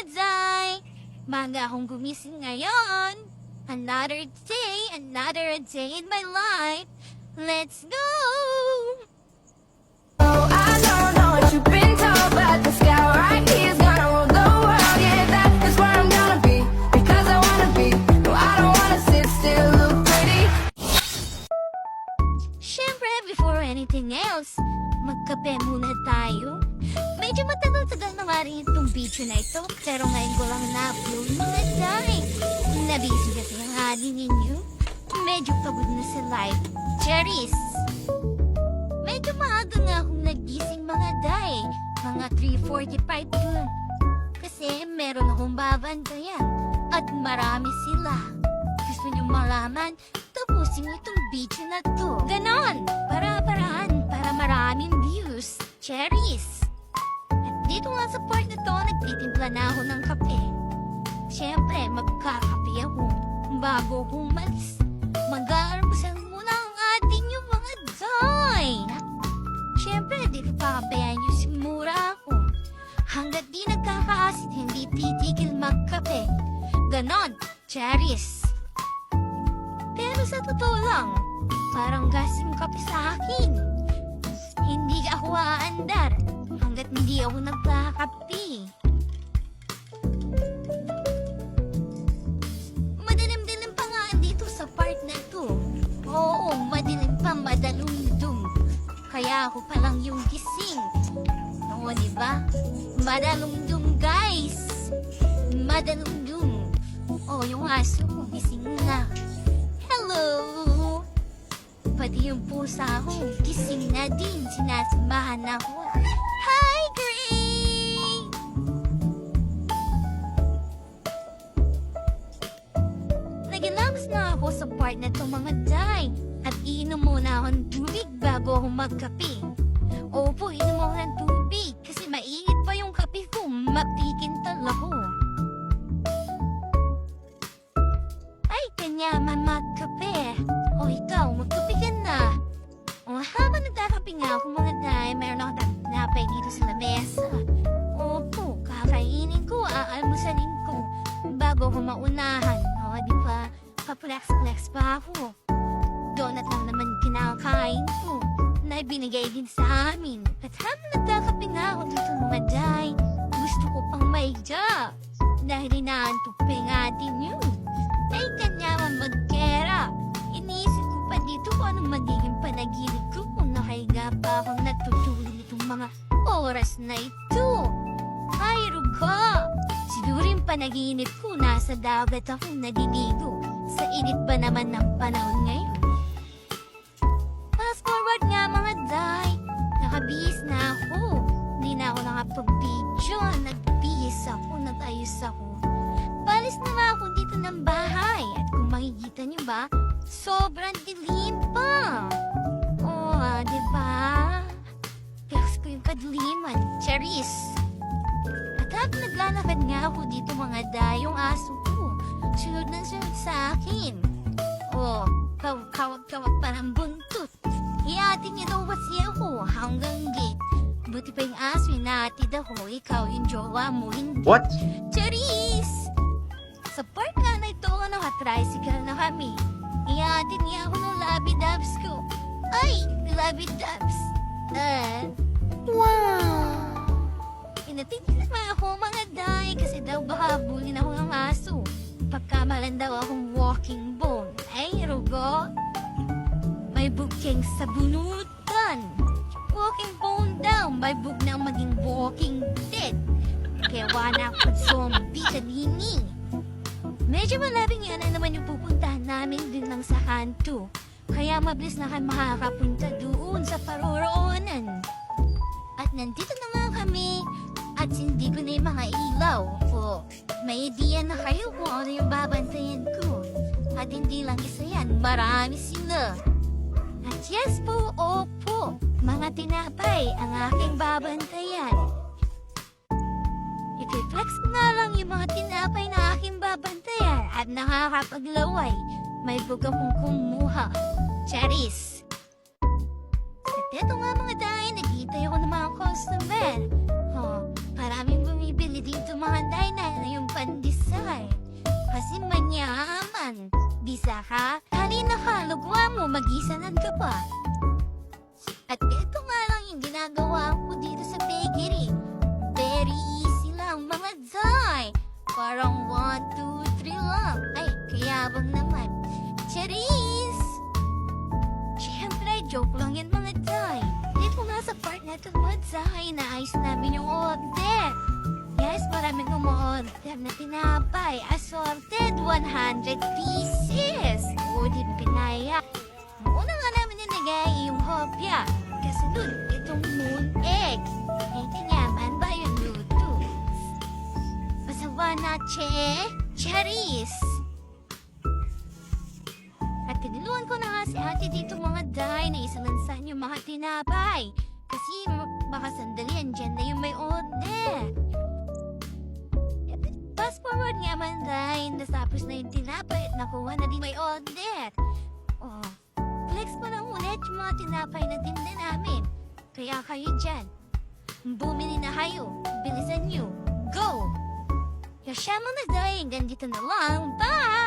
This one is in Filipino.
day! Maga akong gumising ngayon. Another day in my life. Let's go! Oh, I don't know what you've been told, but the sky right here's gonna rule the world. Yeah, that is where I'm gonna be, because I wanna be. No, I don't wanna sit still, look pretty. Siyempre, before anything else, magkape muna tayo. Medyo matagal-tagal na nga rin itong video na ito, pero ngayon ko lang na-upload mga day. Nabisi kasi ang hali ninyo. Medyo pagod na sa live. Cherries! Medyo maaga nga akong nagising mga day. Mga 3:45 yun. Kasi meron akong babantayan. At marami sila. Gusto nyo malaman? Tapusin nyo itong video na to. Ganon! Para-paraan. Para maraming views. Cherries! At dito nga sa part na to, nagtitimpla na ako ng kape. Siyempre, magkakape ako. Bago akong umalis, mag-aalmusal muna ang ating yung mga day. Siyempre, di ko papabayaan yung simura ako. Hanggat di nagkakaasit, hindi titigil magkape. Ganon, cherries. Pero sa totoo lang, parang gas yung kape sa akin. Hindi ako aandar hanggat hindi ako nagkakape. Madilim-dilim pa nga dito sa part na to. Oo, madilim pa, madalundong. Kaya ako pa lang yung gising. Oo, diba? Madalundong, guys. Madalundong. Oh, yung aso ko, gising na. Hello! Pati yung pusa ko, gising na din. Sinasamahan ako. Hi, Gray! Nagilabas na ako sa part na to mga day. At iinom muna ako ng tubig bago ako magkape. Opo, inom ako ng tubig kasi mainit pa yung kape ko. Mapikintal ako. Ay, kanyaman magkape. O ikaw, magkape ka na. O habang nagkakape nga ako mga day, meron ako tinapay dito sa lamesa. Opo, kakainin ko, aalmusalin ko bago ako maunahan. O, di ba? Paplex-plex pa ako. Donut lang naman kinakain ko na ibinigay din sa amin. At habang nagkakape nga ako dito mga day, gusto ko pang maigya. Dahil inaantok pa yung atin yun. Ay kanyaman magkera. Iniisip ko pa dito kung anong magiging panaginip ko kung nakahiga pa akong natutulog itong mga oras na ito. Ay ruga! Siguro yung panaginip ko nasa dagat akong naliligo. Sa init ba naman ng panahon ngayon? Fast forward nga mga day. Nakabihis na ako. Hindi na ako nakapag-video. Nagbihis ako, nag-ayos ako. Balis na nga ako dito ng bahay. At kung makikita niyo ba, sobrang dilim pa. Oh, diba? Gusto ko yung kadiliman. Cherries. At habang naglalakad nga ako dito mga day, yung aso ko, sunod na sunod sa akin. Oh, kawag-kawag pa ng buntot. Iatid niya daw kasi ako hanggang gate. Buti pa yung aso, inatid ako. Ikaw yung jowa mo, hindi. What? Cherries! Sa part nga na ito, naka-tricycle na kami. Iatid niya ako ng labby-dabs ko. Ay, labby-dabs. Wow! Inatid niya naman ako mga day kasi daw baka bulin ako ng aso. Pagkamalan daw akong walking bone. Ay, rugo. May bugking sa bunutan. Walking bone daw. May bug na maging walking dead. Kaya wala ako zombie kanini. Medyo malabing yan na naman yung pupuntahan namin din lang sa kanto. Kaya mabilis na kayo makakapunta doon sa paroroonan. At nandito na nga kami. At hindi ko na yung mga ilaw. O, may idea na kayo kung ano yung babantayan ko. At hindi lang isa yan, marami sila. At yes po, opo, mga tinapay ang aking babantayan. I-flex ko nga lang yung mga tinapay na aking babantayan at nakakapaglaway. May buga kong kumuha. Cherries. At eto nga mga day, naghihintay ako ng mga customer. Oh, maraming bumibili dito mga day na mag-isa ka? Halina ka, lugwa mo, mag-isanan ka pa. At ito nga lang yung ginagawa ko dito sa bakery. Very easy lang, mga day. Parang 1, 2, 3 lang. Ay, kayabang naman. Charis! Siyempre, joke lang yan, mga day. Dito nga sa part na ito, mga day, naayos namin yung order. Yes, maraming umorder na tinapay. Assorted, 100 pieces. O, di pinaya. Una nga namin nilagay yung hopya. Kasunod, itong moon egg. Eh, kanyaman ba yung noodles? Pasawa na, cherries. At tiniluan ko na nga si ate dito mga day na isalansan yung mga tinapay. Kasi baka sandali, andyan na yung may order. Fast forward nga man day, nasapos na yung tinapay at nakuha na din may order. Oh, flex mo lang ulit yung mga tinapay na tinda namin. Kaya kayo dyan, bumili na kayo, bilisan nyo, go! Yasya mga day, hanggang dito na lang, bye!